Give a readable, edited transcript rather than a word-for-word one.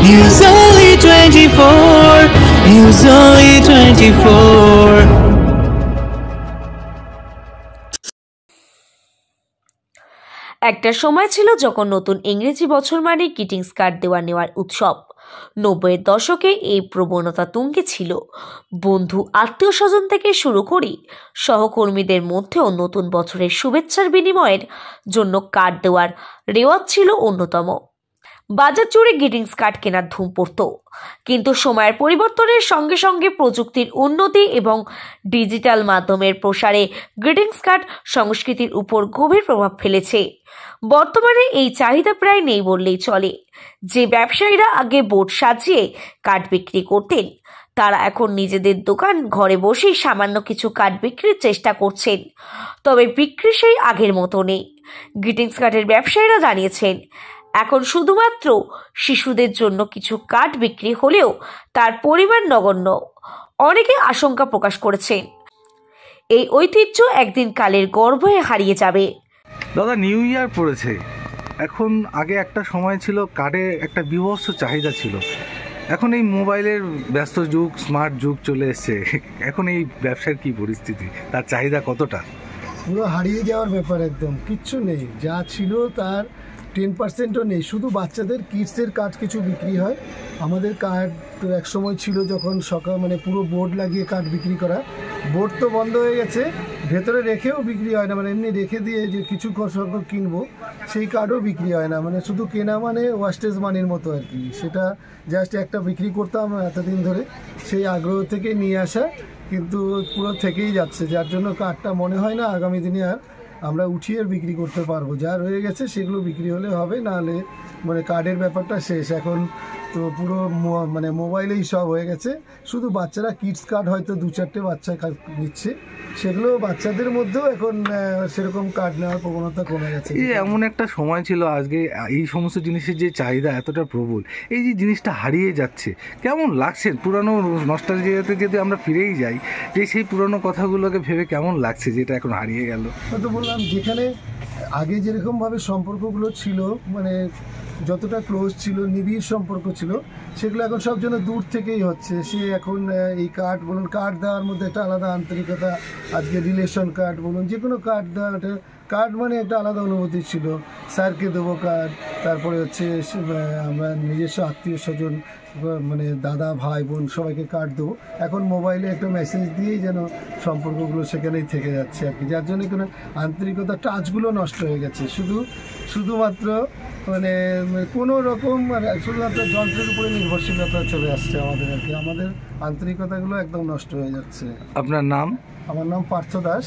News Only 24. News Only 24. একটা সময় ছিল যখন নতুন ইংরেজি বছর মানে গ্রিটিংস কার্ড দেওয়া নেওয়ার উৎসব। 90-এর দশকে এই প্রবণতা তুঙ্গে ছিল। বন্ধু আত্মীয় স্বজন থেকে শুরু করে সহকর্মীদের মধ্যেও নতুন বছরের শুভেচ্ছার বিনিময়ের জন্য কার্ড দেওয়ার রেওয়াজ ছিল অন্যতম। বাজার জুড়ে গ্রিটিংস কার্ড কেনার ধুম পড়ত, কিন্তু সময়ের পরিবর্তনের সঙ্গে সঙ্গে প্রযুক্তির উন্নতি এবং ডিজিটাল মাধ্যমের প্রসারে গ্রিটিংস কার্ড সংস্কৃতির উপর গভীর প্রভাব ফেলেছে। বর্তমানে এই চাহিদা প্রায় নেই বললেই চলে। যে ব্যবসায়ীরা আগে বোর্ড সাজিয়ে কার্ড বিক্রি করতেন, তারা এখন নিজেদের দোকান ঘরে বসেই সামান্য কিছু কার্ড বিক্রির চেষ্টা করছেন। তবে বিক্রি সেই আগের মতো নেই। গ্রিটিংস কার্ডের ব্যবসায়ীরা জানিয়েছেন, এখন শুধুমাত্র শিশুদের জন্য কিছু কার্ড বিক্রি হলেও তার পরিমাণ নগণ্য। অনেকে আশঙ্কা প্রকাশ করেছেন, এই ঐতিহ্য একদিন কালের গর্ভে হারিয়ে যাবে। দাদা, নিউ ইয়ার পড়েছে। এখন আগে একটা সময় ছিল কার্ডে একটা বিভৎস চাহিদা ছিল। এখন এই মোবাইলের ব্যস্ত যুগ, স্মার্ট যুগ চলে এসছে। এখন এই ব্যবসার কি পরিস্থিতি, তার চাহিদা কতটা? পুরো হারিয়ে যাওয়ার ব্যাপার, একদম কিচ্ছু নেই। যা ছিল তার 10%ও নেই। শুধু বাচ্চাদের কিডসের কার্ড কিছু বিক্রি হয়। আমাদের কার্ড তো এক সময় ছিল যখন সকাল মানে পুরো বোর্ড লাগিয়ে কার্ড বিক্রি করা। বোর্ড তো বন্ধ হয়ে গেছে, ভেতরে রেখেও বিক্রি হয় না, মানে এমনি রেখে দিয়ে যে কিছু সংখ্যক কিনবো সেই কার্ডও বিক্রি হয় না। মানে শুধু কেনা মানে ওয়াস্টেজ মানির মতো আর কি। সেটা জাস্ট একটা বিক্রি করতাম এতদিন ধরে, সেই আগ্রহ থেকে নিয়ে আসা, কিন্তু পুরো থেকেই যাচ্ছে। যার জন্য কার্ডটা মনে হয় না আগামী দিনে আর আমরা উঠিয়ে বিক্রি করতে পারবো। যা রয়ে গেছে সেগুলো বিক্রি হলে হবে, নাহলে মানে কার্ডের ব্যাপারটা শেষ। এখন তো পুরো মানে মোবাইলেই সব হয়ে গেছে। শুধু বাচ্চারা কিডস কার্ড হয়তো 2-4টে বাচ্চা নিচ্ছে, সেগুলো বাচ্চাদের মধ্যেও এখন সেরকম কার্ড নেওয়ার প্রবণতা কমে গেছে। এই এমন একটা সময় ছিল, আজকে এই সমস্ত জিনিসের যে চাহিদা এতটা প্রবল, এই যে জিনিসটা হারিয়ে যাচ্ছে, কেমন লাগছে? পুরানো নস্টালজিয়াতে যদি আমরা ফিরেই যাই, যে সেই পুরানো কথাগুলোকে ভেবে কেমন লাগছে যে এটা এখন হারিয়ে গেল? তো বললাম, যেখানে আগে যেরকমভাবে সম্পর্কগুলো ছিল, মানে যতটা ক্লোজ ছিল, নিবিড় সম্পর্ক ছিল, সেগুলো এখন সব জন্য দূর থেকেই হচ্ছে। সে এখন এই কার্ড বলুন, কার্ড দেওয়ার মধ্যে একটা আলাদা আন্তরিকতা। আজকে রিলেশন কার্ড বলুন, যে কোনো কার্ড দেওয়াটা, কার্ড মানে একটা আলাদা অনুভূতি ছিল। স্যারকে দেবো কার্ড, তারপরে হচ্ছে আমরা নিজস্ব আত্মীয় স্বজন মানে দাদা ভাই বোন সবাইকে কার্ড দেবো। এখন মোবাইলে একটা মেসেজ দিয়েই যেন সম্পর্কগুলো সেখানেই থেকে যাচ্ছে আর কি। যার জন্য কোনো আন্তরিকতা, টাচগুলো নষ্ট হয়ে গেছে। শুধুমাত্র মানে কোনো রকম শুধুমাত্র যন্ত্রের উপরে নির্ভরশীলতা চলে আসছে আমাদের আর কি। আমাদের আন্তরিকতাগুলো একদম নষ্ট হয়ে যাচ্ছে। আপনার নাম? আমার নাম পার্থ দাস।